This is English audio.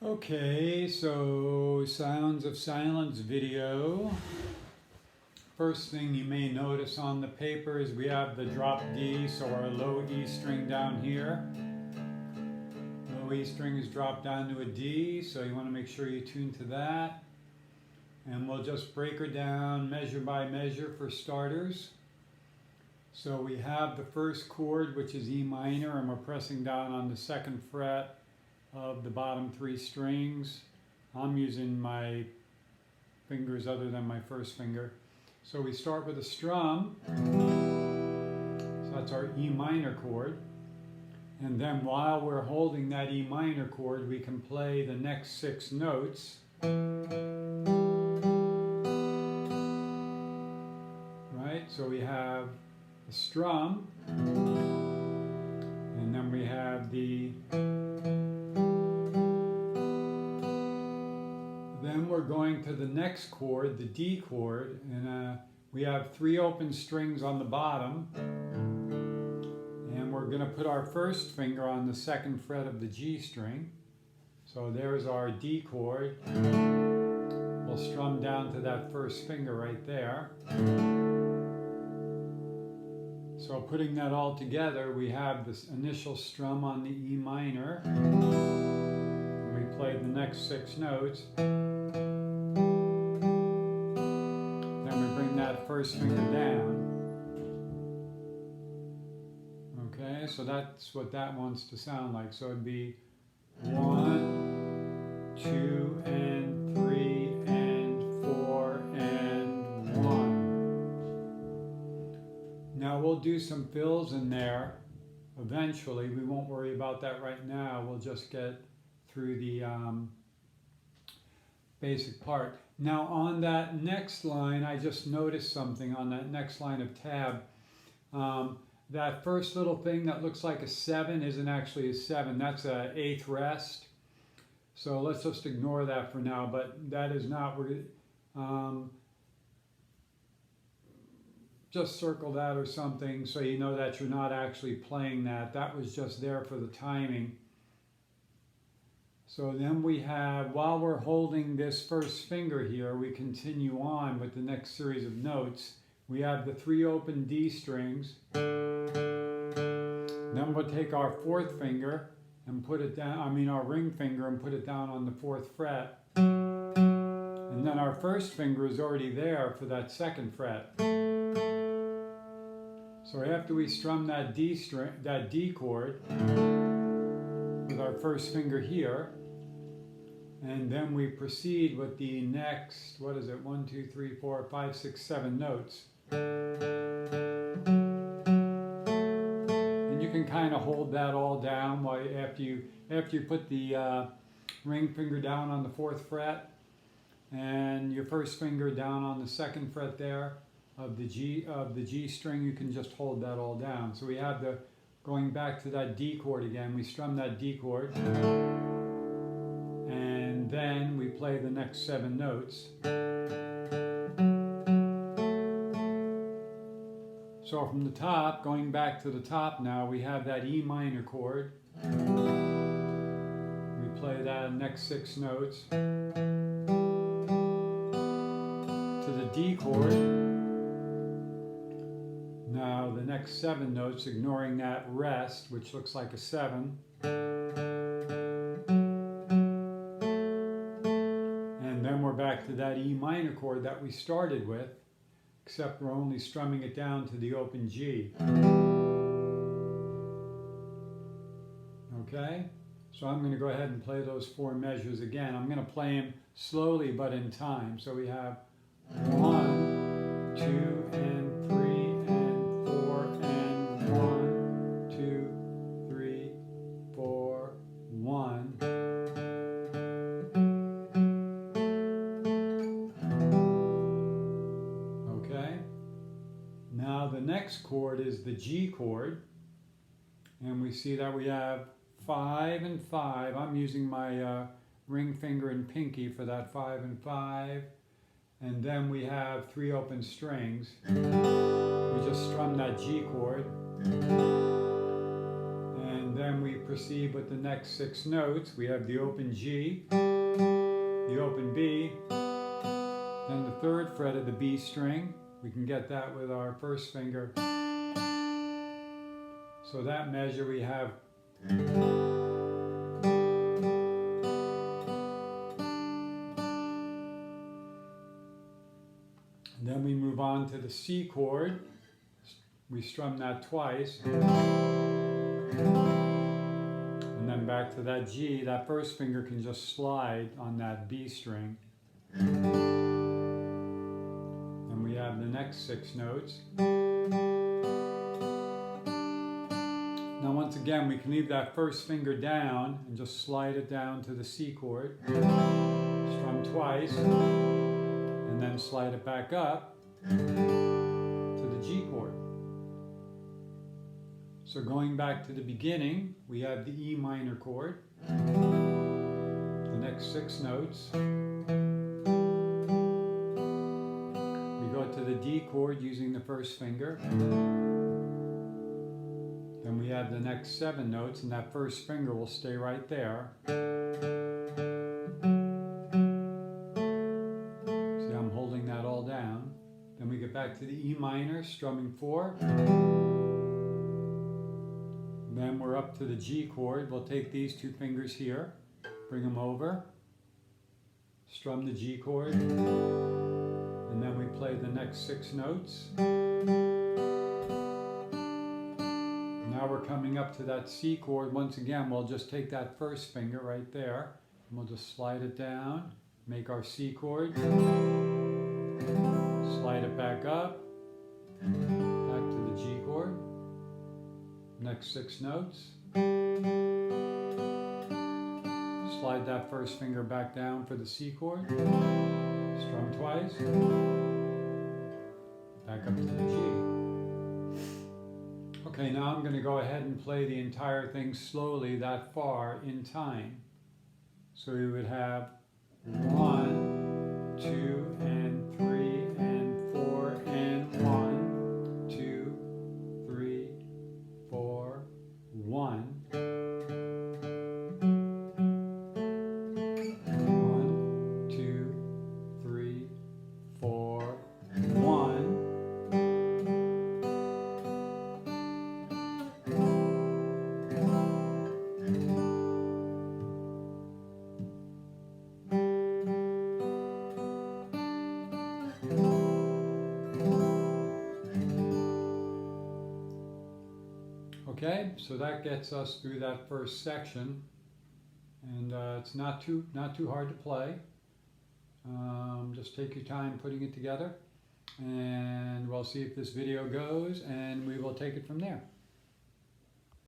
Okay, so Sounds of Silence video. First thing you may notice on the paper is we have the drop D, so our low E string down here. Low E string is dropped down to a D, so you want to make sure you tune to that. And we'll just break her down measure by measure for starters. So we have the first chord, which is E minor, and we're pressing down on the second fret of the bottom three strings. I'm using my fingers other than my first finger. So we start with a strum. So that's our E minor chord. And then while we're holding that E minor chord, we can play the next 6 notes. Right? So we have the strum, and then we have the then we're going to the next chord, the D chord, and we have 3 open strings on the bottom, and we're going to put our first finger on the second fret of the G string. So there's our D chord. We'll strum down to that first finger right there. So putting that all together, we have this initial strum on the E minor. We play the next 6 notes. Then we bring that first finger down. Okay, so that's what that wants to sound like. So it'd be 1, 2, and 3, and 4, and 1. Now we'll do some fills in there eventually. We won't worry about that right now. We'll just get through the basic part. Now on that next line, I just noticed something on that next line of tab. That first little thing that looks like a 7 isn't actually a 7. That's an 8th rest. So let's just ignore that for now, but that is not, just circle that or something so you know that you're not actually playing that. That was just there for the timing. So then we have, while we're holding this first finger here, we continue on with the next series of notes. We have the 3 open D strings. Then we'll take our 4th finger and put it down, our ring finger, and put it down on the 4th fret. And then our first finger is already there for that 2nd fret. So after we strum that D chord with our first finger here, and then we proceed with the next, 1, 2, 3, 4, 5, 6, 7 notes. And you can kind of hold that all down while after you put the ring finger down on the 4th fret and your first finger down on the 2nd fret there of the G string. You can just hold that all down. So we have going back to that D chord again. We strum that D chord, and then we play the next 7 notes. So from the top, going back to the top now, we have that E minor chord. We play that next 6 notes to the D chord. Now the next 7 notes, ignoring that rest, which looks like a 7. And then we're back to that E minor chord that we started with, except we're only strumming it down to the open G. Okay? So I'm going to go ahead and play those 4 measures again. I'm going to play them slowly but in time. So we have 1, 2, and 3, and 4, and 1, 2, 3, 4, 1. Okay? Now the next chord is the G chord. And we see that we have 5 and 5. I'm using my ring finger and pinky for that 5 and 5. And then we have 3 open strings. We just strum that G chord. And then we proceed with the next 6 notes. We have the open G, the open B, then the 3rd fret of the B string. We can get that with our first finger. So that measure we have then we move on to the C chord. We strum that twice. And then back to that G. That first finger can just slide on that B string. And we have the next 6 notes. Now once again, we can leave that first finger down and just slide it down to the C chord. Strum twice. And then slide it back up to the G chord. So going back to the beginning, we have the E minor chord, the next 6 notes. We go to the D chord using the first finger. Then we have the next 7 notes, and that first finger will stay right there. See, I'm holding that all down. Then we get back to the E minor, strumming 4. Then we're up to the G chord. We'll take these 2 fingers here, bring them over, strum the G chord, and then we play the next 6 notes. Now we're coming up to that C chord. Once again, we'll just take that first finger right there, and we'll just slide it down, make our C chord, slide it back up, back to the G chord. Next 6 notes. Slide that first finger back down for the C chord. Strum twice. Back up to the G. Okay, now I'm going to go ahead and play the entire thing slowly that far in time. So we would have 1, 2, and 3, and 4, and 1, 2, 3, 4, 1. 1, 2, 3, 4, 1. Okay, so that gets us through that first section, and it's not too hard to play. Just take your time putting it together, and we'll see if this video goes, and we will take it from there.